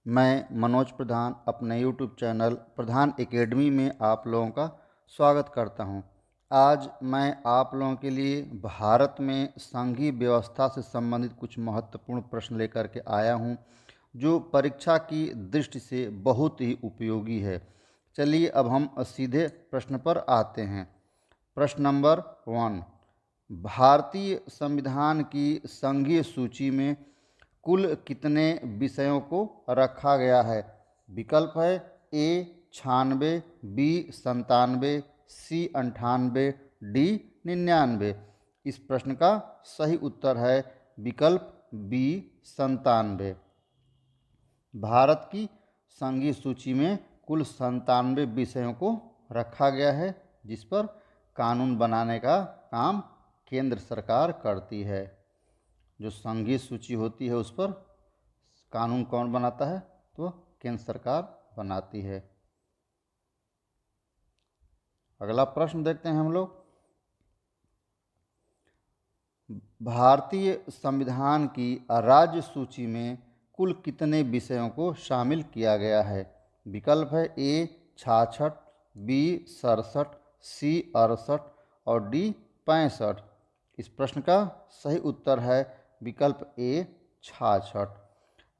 मैं मनोज प्रधान अपने YouTube channel प्रधान academy में आप लोगों का स्वागत करता हूं। आज मैं आप लोगों के लिए भारत में संघीय व्यवस्था से संबंधित कुछ महत्वपूर्ण प्रश्न लेकर के आया हूं, जो परीक्षा की दृष्टि से बहुत ही उपयोगी है। चलिए अब हम सीधे प्रश्न पर आते हैं। प्रश्न नंबर 1, भारतीय संविधान की संघीय सूची में कुल कितने विषयों को रखा गया है? विकल्प है ए 96, बी 97, सी 98, डी 99। इस प्रश्न का सही उत्तर है विकल्प बी 97। भारत की संघीय सूची में कुल 97 विषयों को रखा गया है, जिस पर कानून बनाने का काम केंद्र सरकार करती है। जो संघीय सूची होती है उस पर कानून कौन बनाता है? तो केंद्र सरकार बनाती है। अगला प्रश्न देखते हैं हम लोग। भारतीय संविधान की राज्य सूची में कुल कितने विषयों को शामिल किया गया है? विकल्प है ए 66, बी 67, सी 68 और डी 65। इस प्रश्न का सही उत्तर है विकल्प ए 66।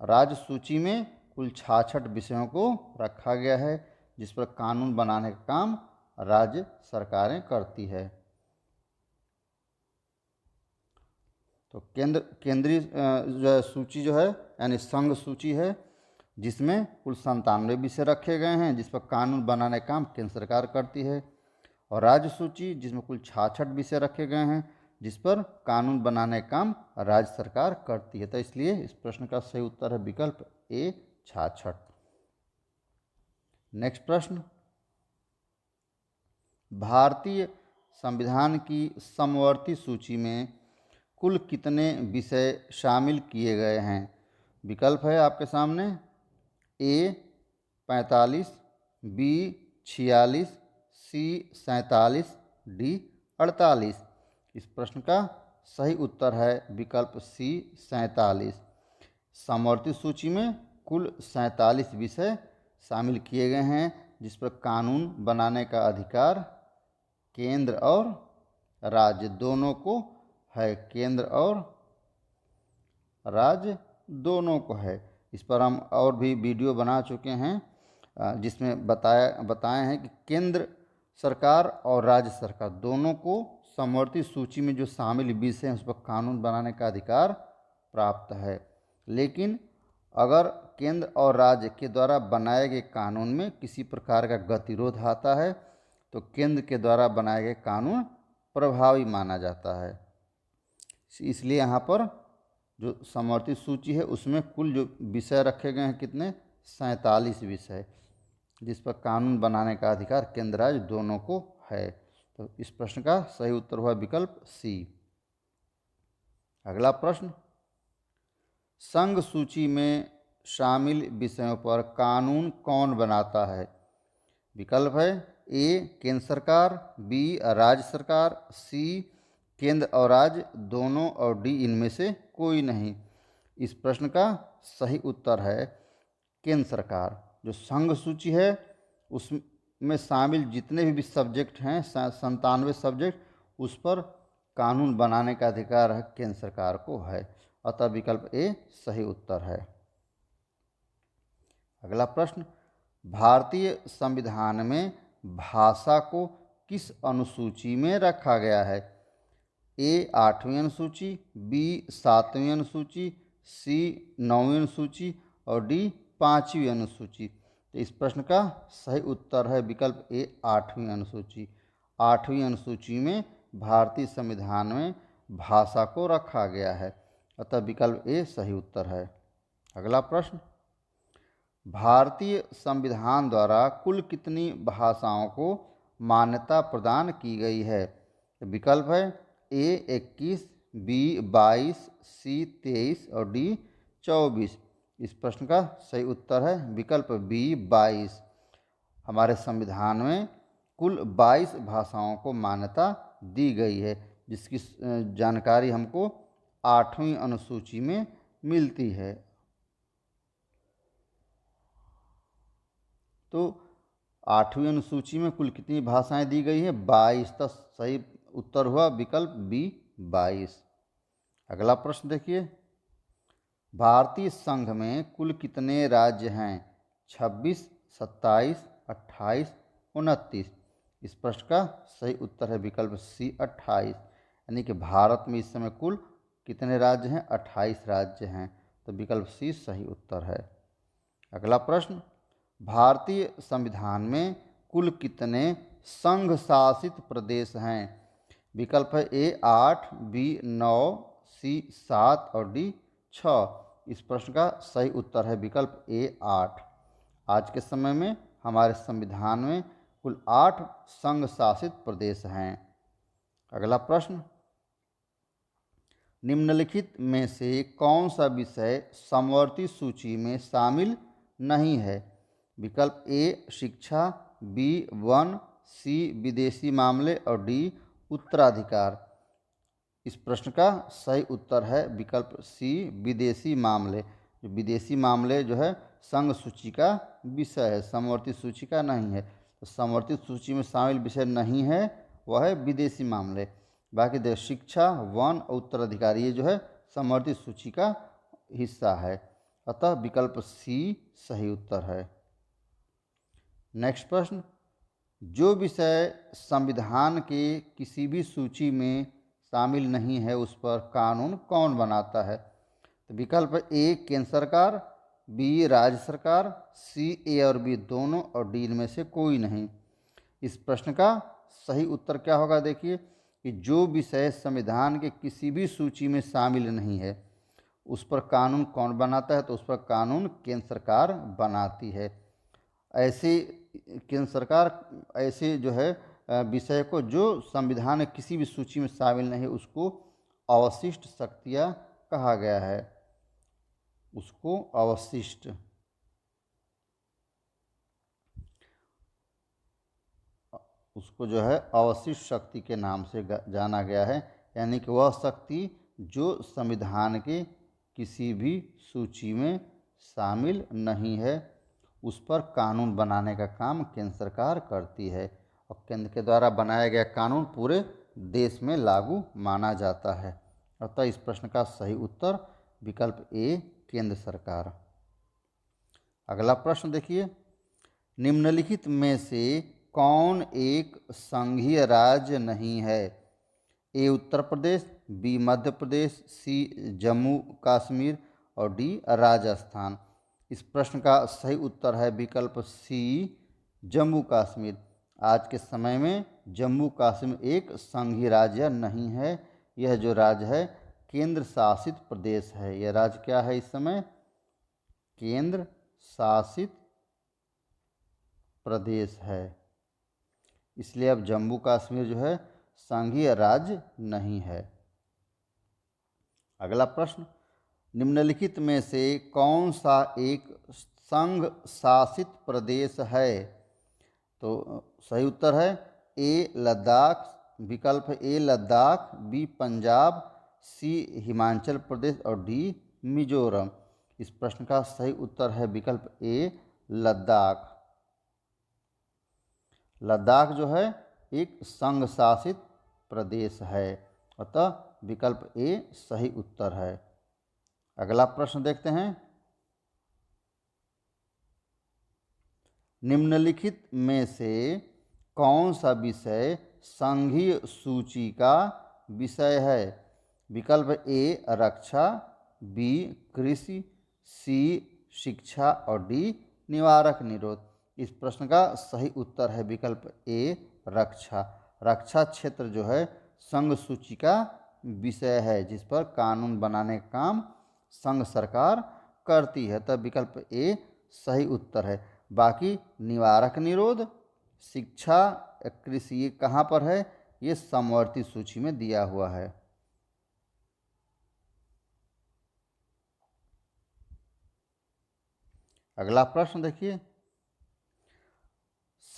राज्य सूची में कुल 66 विषयों को रखा गया है, जिस पर कानून बनाने का काम राज्य सरकारें करती है। तो केंद्रीय जो सूची जो है यानी संघ सूची है, जिसमें कुल 97 विषय रखे गए हैं, जिस पर कानून बनाने का काम केंद्र सरकार करती है। और राज्य सूची जिसमें कुल 66 विषय रखे गए हैं, जिस पर कानून बनाने का काम राज्य सरकार करती है। तो इसलिए इस प्रश्न का सही उत्तर है विकल्प ए 66। नेक्स्ट प्रश्न, भारतीय संविधान की समवर्ती सूची में कुल कितने विषय शामिल किए गए हैं? विकल्प है आपके सामने ए 45, बी 46, सी 47, डी 48। इस प्रश्न का सही उत्तर है विकल्प सी 47। समवर्ती सूची में कुल 47 विषय शामिल किए गए हैं, जिस पर कानून बनाने का अधिकार केंद्र और राज्य दोनों को है। केंद्र और राज्य दोनों को है। इस पर हम और भी वीडियो बना चुके हैं, जिसमें बताए हैं कि केंद्र सरकार और राज्य सरकार दोनों को समवर्ती सूची में जो शामिल विषय हैं उस पर कानून बनाने का अधिकार प्राप्त है। लेकिन अगर केंद्र और राज्य के द्वारा बनाए गए कानून में किसी प्रकार का गतिरोध आता है, तो केंद्र के द्वारा बनाए गए कानून प्रभावी माना जाता है। इसलिए यहाँ पर जो समवर्ती सूची है उसमें कुल जो विषय रखे गए हैं कितने? 47 विषय, जिस पर कानून बनाने का अधिकार केंद्र राज्य दोनों को है। तो इस प्रश्न का सही उत्तर हुआ विकल्प सी। अगला प्रश्न, संघ सूची में शामिल विषयों पर कानून कौन बनाता है? विकल्प है ए केंद्र सरकार, बी राज्य सरकार, सी केंद्र और राज्य दोनों और डी इनमें से कोई नहीं। इस प्रश्न का सही उत्तर है केंद्र सरकार। जो संघ सूची है उसमें शामिल जितने भी सब्जेक्ट हैं 97 सब्जेक्ट, उस पर कानून बनाने का अधिकार है केंद्र सरकार को है। अतः विकल्प ए सही उत्तर है। अगला प्रश्न, भारतीय संविधान में भाषा को किस अनुसूची में रखा गया है? ए 8वीं अनुसूची, बी 7वीं अनुसूची, सी 9वीं अनुसूची और डी 5वीं अनुसूची। तो इस प्रश्न का सही उत्तर है विकल्प ए 8वीं अनुसूची। 8वीं अनुसूची में भारतीय संविधान में भाषा को रखा गया है। अतः विकल्प ए सही उत्तर है। अगला प्रश्न, भारतीय संविधान द्वारा कुल कितनी भाषाओं को मान्यता प्रदान की गई है? विकल्प है ए 21, बी 22, सी 23 और डी 24। इस प्रश्न का सही उत्तर है विकल्प बी 22। हमारे संविधान में कुल 22 भाषाओं को मान्यता दी गई है, जिसकी जानकारी हमको 8वीं अनुसूची में मिलती है। तो 8वीं अनुसूची में कुल कितनी भाषाएं दी गई हैं? 22। तो सही उत्तर हुआ विकल्प बी 22। अगला प्रश्न देखिए, भारतीय संघ में कुल कितने राज्य हैं? 26, 27, 28, 29। इस प्रश्न का सही उत्तर है विकल्प सी 28। यानी कि भारत में इस समय कुल कितने राज्य हैं? 28 राज्य हैं। तो विकल्प सी सही उत्तर है। अगला प्रश्न, भारतीय संविधान में कुल कितने संघ शासित प्रदेश हैं? विकल्प है ए 8, बी 9, सी 7 और डी 6। इस प्रश्न का सही उत्तर है विकल्प ए 8। आज के समय में हमारे संविधान में कुल 8 संघ शासित प्रदेश हैं। अगला प्रश्न, निम्नलिखित में से कौन सा विषय समवर्ती सूची में शामिल नहीं है? विकल्प ए शिक्षा, बी वन, सी विदेशी मामले और डी उत्तराधिकार। इस प्रश्न का सही उत्तर है विकल्प सी विदेशी मामले। जो विदेशी मामले जो है संघ सूची का विषय है, समवर्ती सूची का नहीं है। तो समवर्ती सूची में शामिल विषय नहीं है वह है विदेशी मामले। बाकी देखो शिक्षा, वन और उत्तराधिकारी ये जो है समवर्ती सूची का हिस्सा है। अतः विकल्प सी सही उत्तर है। नेक्स्ट प्रश्न, जो विषय संविधान के किसी भी सूची में शामिल नहीं है उस पर कानून कौन बनाता है? तो विकल्प ए केंद्र सरकार, बी राज्य सरकार, सी ए और बी दोनों और डी में से कोई नहीं। इस प्रश्न का सही उत्तर क्या होगा? देखिए कि जो विषय संविधान के किसी भी सूची में शामिल नहीं है उस पर कानून कौन बनाता है? तो उस पर कानून केंद्र सरकार बनाती है। ऐसे केंद्र सरकार ऐसे जो है विषय को जो संविधान में किसी भी सूची में शामिल नहीं उसको अवशिष्ट शक्तियाँ कहा गया है। उसको अवशिष्ट उसको जो है अवशिष्ट शक्ति के नाम से जाना गया है। यानी कि वह शक्ति जो संविधान के किसी भी सूची में शामिल नहीं है उस पर कानून बनाने का काम केंद्र सरकार करती है और केंद्र के द्वारा बनाया गया कानून पूरे देश में लागू माना जाता है। अतः इस प्रश्न का सही उत्तर विकल्प ए केंद्र सरकार। अगला प्रश्न देखिए, निम्नलिखित में से कौन एक संघीय राज्य नहीं है? ए उत्तर प्रदेश, बी मध्य प्रदेश, सी जम्मू कश्मीर और डी राजस्थान। इस प्रश्न का सही उत्तर है विकल्प सी जम्मू कश्मीर। आज के समय में जम्मू कश्मीर एक संघीय राज्य नहीं है। यह जो राज्य है केंद्र शासित प्रदेश है। यह राज्य क्या है इस समय? केंद्र शासित प्रदेश है। इसलिए अब जम्मू कश्मीर जो है संघीय राज्य नहीं है। अगला प्रश्न, निम्नलिखित में से कौन सा एक संघ शासित प्रदेश है? तो सही उत्तर है ए लद्दाख। विकल्प ए लद्दाख, बी पंजाब, सी हिमाचल प्रदेश और डी मिजोरम। इस प्रश्न का सही उत्तर है विकल्प ए लद्दाख। लद्दाख जो है एक संघ शासित प्रदेश है। अतः विकल्प ए सही उत्तर है। अगला प्रश्न देखते हैं, निम्नलिखित में से कौन सा विषय संघीय सूची का विषय है? विकल्प ए रक्षा, बी कृषि, सी शिक्षा और डी निवारक निरोध। इस प्रश्न का सही उत्तर है विकल्प ए रक्षा। रक्षा क्षेत्र जो है संघ सूची का विषय है जिस पर कानून बनाने का काम संघ सरकार करती है। तब विकल्प ए सही उत्तर है। बाकी निवारक निरोध, शिक्षा, कृषि ये कहाँ पर है? ये समवर्ती सूची में दिया हुआ है। अगला प्रश्न देखिए,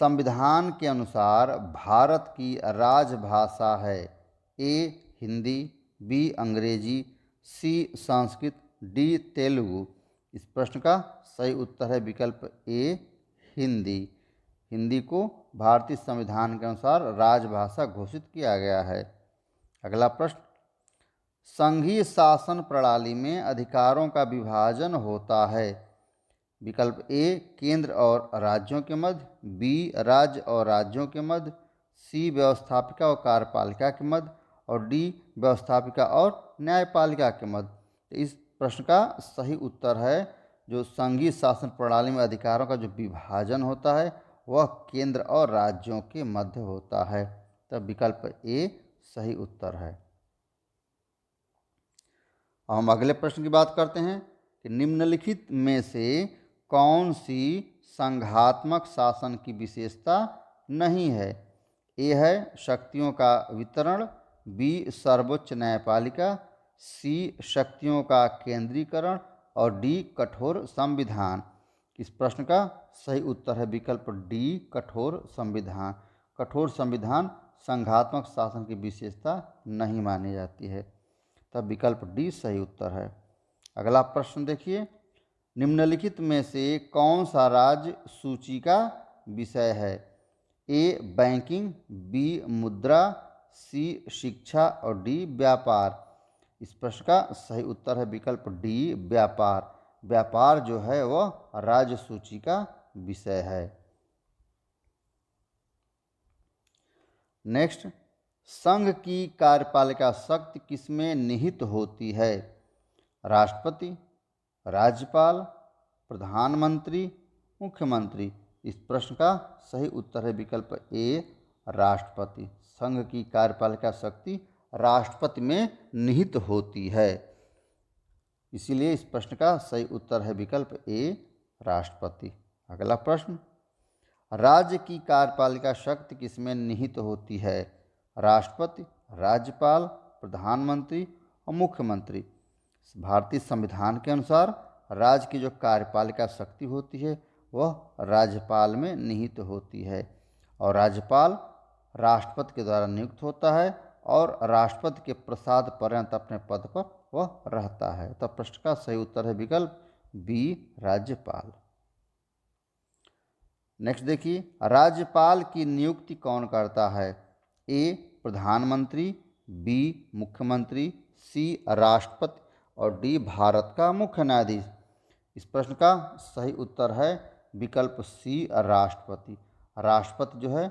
संविधान के अनुसार भारत की राजभाषा है ए हिंदी, बी अंग्रेजी, सी संस्कृत, डी तेलुगु। इस प्रश्न का सही उत्तर है विकल्प ए हिंदी। हिंदी को भारतीय संविधान के अनुसार राजभाषा घोषित किया गया है। अगला प्रश्न, संघीय शासन प्रणाली में अधिकारों का विभाजन होता है। विकल्प ए केंद्र और राज्यों के मध्य, बी राज्य और राज्यों के मध्य, सी व्यवस्थापिका और कार्यपालिका के मध्य और डी व्यवस्थापिका और न्यायपालिका के मध्य। इस प्रश्न का सही उत्तर है जो संघीय शासन प्रणाली में अधिकारों का जो विभाजन होता है वह केंद्र और राज्यों के मध्य होता है। तब विकल्प ए सही उत्तर है। अब हम अगले प्रश्न की बात करते हैं कि निम्नलिखित में से कौन सी संघात्मक शासन की विशेषता नहीं है। ए है शक्तियों का वितरण, बी सर्वोच्च न्यायपालिका, सी शक्तियों का केंद्रीकरण और डी कठोर संविधान। इस प्रश्न का सही उत्तर है विकल्प डी कठोर संविधान। कठोर संविधान संघात्मक शासन की विशेषता नहीं मानी जाती है। तब विकल्प डी सही उत्तर है। अगला प्रश्न देखिए, निम्नलिखित में से कौन सा राज्य सूची का विषय है। ए बैंकिंग, बी मुद्रा, सी शिक्षा और डी व्यापार। इस प्रश्न का सही उत्तर है विकल्प डी व्यापार। व्यापार जो है वह राज्य सूची का विषय है। नेक्स्ट, संघ की कार्यपालिका शक्ति किसमें निहित होती है। राष्ट्रपति, राज्यपाल, प्रधानमंत्री, मुख्यमंत्री। इस प्रश्न का सही उत्तर है विकल्प ए राष्ट्रपति। संघ की कार्यपालिका शक्ति राष्ट्रपति में निहित होती है, इसीलिए इस प्रश्न का सही उत्तर है विकल्प ए राष्ट्रपति। अगला प्रश्न, राज्य की कार्यपालिका शक्ति किसमें निहित होती है। राष्ट्रपति, राज्यपाल, प्रधानमंत्री और मुख्यमंत्री। भारतीय संविधान के अनुसार राज्य की जो कार्यपालिका शक्ति होती है वह राज्यपाल में निहित होती है और राज्यपाल राष्ट्रपति के द्वारा नियुक्त होता है और राष्ट्रपति के प्रसाद पर्यंत अपने पद पर वह रहता है। तब प्रश्न का सही उत्तर है विकल्प बी राज्यपाल। नेक्स्ट देखिए, राज्यपाल की नियुक्ति कौन करता है। ए प्रधानमंत्री, बी मुख्यमंत्री, सी राष्ट्रपति और डी भारत का मुख्य न्यायाधीश। इस प्रश्न का सही उत्तर है विकल्प सी राष्ट्रपति। राष्ट्रपति जो है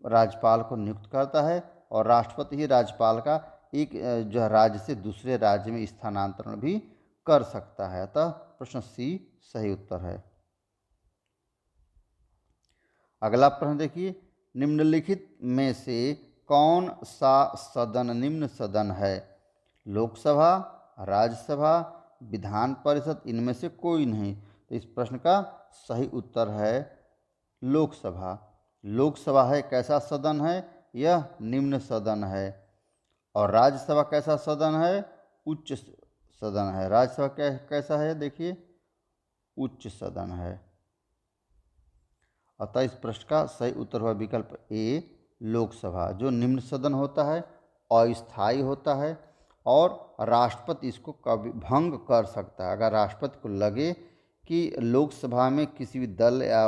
राज्यपाल को नियुक्त करता है और राष्ट्रपति ही राज्यपाल का एक जो है राज्य से दूसरे राज्य में स्थानांतरण भी कर सकता है। अतः प्रश्न सी सही उत्तर है। अगला प्रश्न देखिए, निम्नलिखित में से कौन सा सदन निम्न सदन है। लोकसभा, राज्यसभा, विधान परिषद, इनमें से कोई नहीं। तो इस प्रश्न का सही उत्तर है लोकसभा। लोकसभा है कैसा सदन है, यह निम्न सदन है। और राज्यसभा कैसा सदन है, उच्च सदन है। राज्यसभा कैसा है, देखिए उच्च सदन है। अतः इस प्रश्न का सही उत्तर हुआ विकल्प ए लोकसभा। जो निम्न सदन होता है अस्थायी होता है और राष्ट्रपति इसको कभी भंग कर सकता है। अगर राष्ट्रपति को लगे कि लोकसभा में किसी भी दल या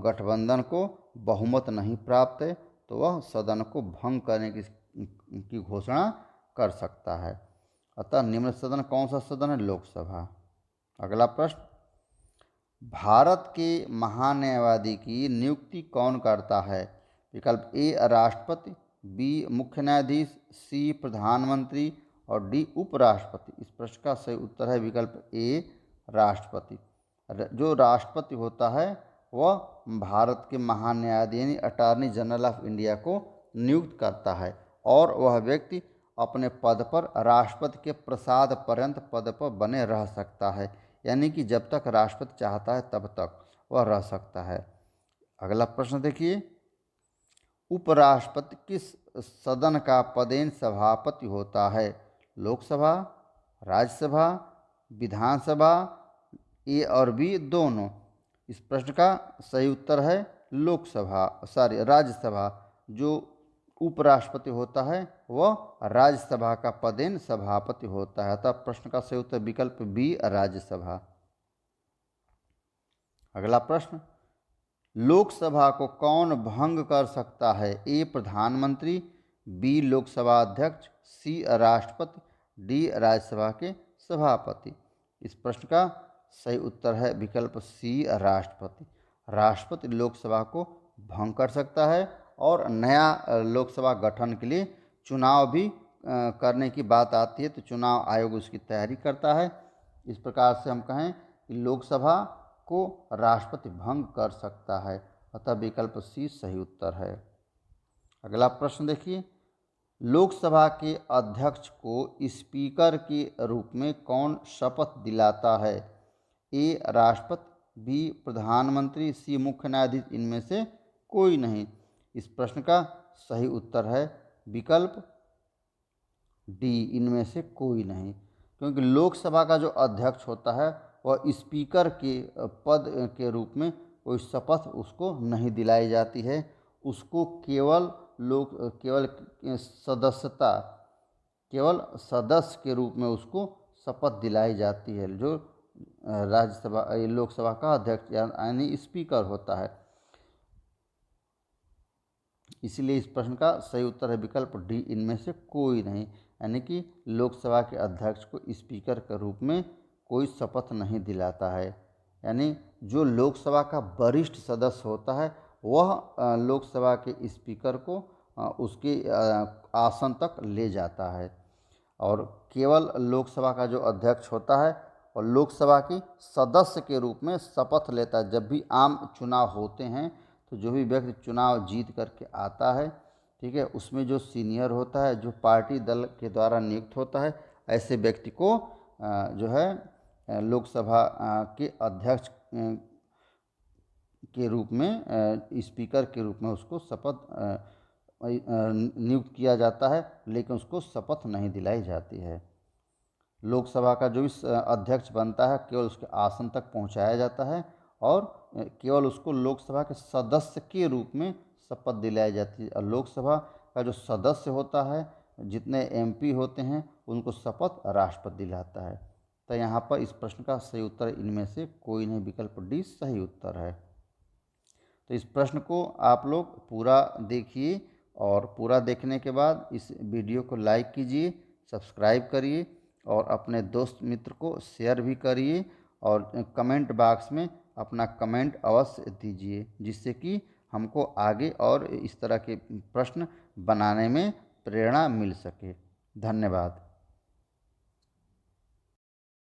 गठबंधन को बहुमत नहीं प्राप्त है तो वह सदन को भंग करने की घोषणा कर सकता है। अतः निम्न सदन कौन सा सदन है, लोकसभा। अगला प्रश्न, भारत के महान्यायवादी की नियुक्ति कौन करता है। विकल्प ए राष्ट्रपति, बी मुख्य न्यायाधीश, सी प्रधानमंत्री और डी उपराष्ट्रपति। इस प्रश्न का सही उत्तर है विकल्प ए राष्ट्रपति। जो राष्ट्रपति होता है वह भारत के महान्यायाधीश यानी अटॉर्नी जनरल ऑफ इंडिया को नियुक्त करता है और वह व्यक्ति अपने पद पर राष्ट्रपति के प्रसाद पर्यंत पद पर बने रह सकता है, यानी कि जब तक राष्ट्रपति चाहता है तब तक वह रह सकता है। अगला प्रश्न देखिए, उपराष्ट्रपति किस सदन का पदेन सभापति होता है। लोकसभा, राज्यसभा, विधानसभा, ए और बी दोनों। इस प्रश्न का सही उत्तर है राज्यसभा। जो उपराष्ट्रपति होता है वह राज्यसभा का पदेन सभापति होता है। तब प्रश्न का सही उत्तर विकल्प बी राज्यसभा। अगला प्रश्न, लोकसभा को कौन भंग कर सकता है? ए प्रधानमंत्री, बी लोकसभा अध्यक्ष, सी राष्ट्रपति, डी राज्यसभा के सभापति। इस प्रश्न का सही उत्तर है विकल्प सी राष्ट्रपति। राष्ट्रपति लोकसभा को भंग कर सकता है और नया लोकसभा गठन के लिए चुनाव भी करने की बात आती है तो चुनाव आयोग उसकी तैयारी करता है। इस प्रकार से हम कहें कि लोकसभा को राष्ट्रपति भंग कर सकता है, अतः विकल्प सी सही उत्तर है। अगला प्रश्न देखिए, लोकसभा के अध्यक्ष को स्पीकर के रूप में कौन शपथ दिलाता है? ए राष्ट्रपति, बी प्रधानमंत्री, सी मुख्य न्यायाधीश, इनमें से कोई नहीं। इस प्रश्न का सही उत्तर है विकल्प डी, इनमें से कोई नहीं, क्योंकि लोकसभा का जो अध्यक्ष होता है वह स्पीकर के पद के रूप में कोई शपथ उसको नहीं दिलाई जाती है। उसको केवल केवल सदस्य के रूप में उसको शपथ दिलाई जाती है, जो राज्यसभा लोकसभा का अध्यक्ष यानी स्पीकर होता है। इसलिए इस प्रश्न का सही उत्तर है विकल्प डी, इनमें से कोई नहीं, यानी कि लोकसभा के अध्यक्ष को स्पीकर के रूप में कोई शपथ नहीं दिलाता है। यानी जो लोकसभा का वरिष्ठ सदस्य होता है वह लोकसभा के स्पीकर को उसके आसन तक ले जाता है, और केवल लोकसभा का जो अध्यक्ष होता है और लोकसभा की सदस्य के रूप में शपथ लेता है। जब भी आम चुनाव होते हैं तो जो भी व्यक्ति चुनाव जीत करके आता है, ठीक है, उसमें जो सीनियर होता है, जो पार्टी दल के द्वारा नियुक्त होता है, ऐसे व्यक्ति को जो है लोकसभा के अध्यक्ष के रूप में स्पीकर के रूप में उसको शपथ नियुक्त किया जाता है, लेकिन उसको शपथ नहीं दिलाई जाती है। लोकसभा का जो भी अध्यक्ष बनता है केवल उसके आसन तक पहुंचाया जाता है और केवल उसको लोकसभा के सदस्य के रूप में शपथ दिलाई जाती है। और लोकसभा का जो सदस्य होता है, जितने एमपी होते हैं, उनको शपथ राष्ट्रपति दिलाता है। तो यहाँ पर इस प्रश्न का सही उत्तर इनमें से कोई नहीं, विकल्प डी सही उत्तर है। तो इस प्रश्न को आप लोग पूरा देखिए और पूरा देखने के बाद इस वीडियो को लाइक कीजिए, सब्सक्राइब करिए और अपने दोस्त मित्र को शेयर भी करिए और कमेंट बॉक्स में अपना कमेंट अवश्य दीजिए, जिससे कि हमको आगे और इस तरह के प्रश्न बनाने में प्रेरणा मिल सके। धन्यवाद।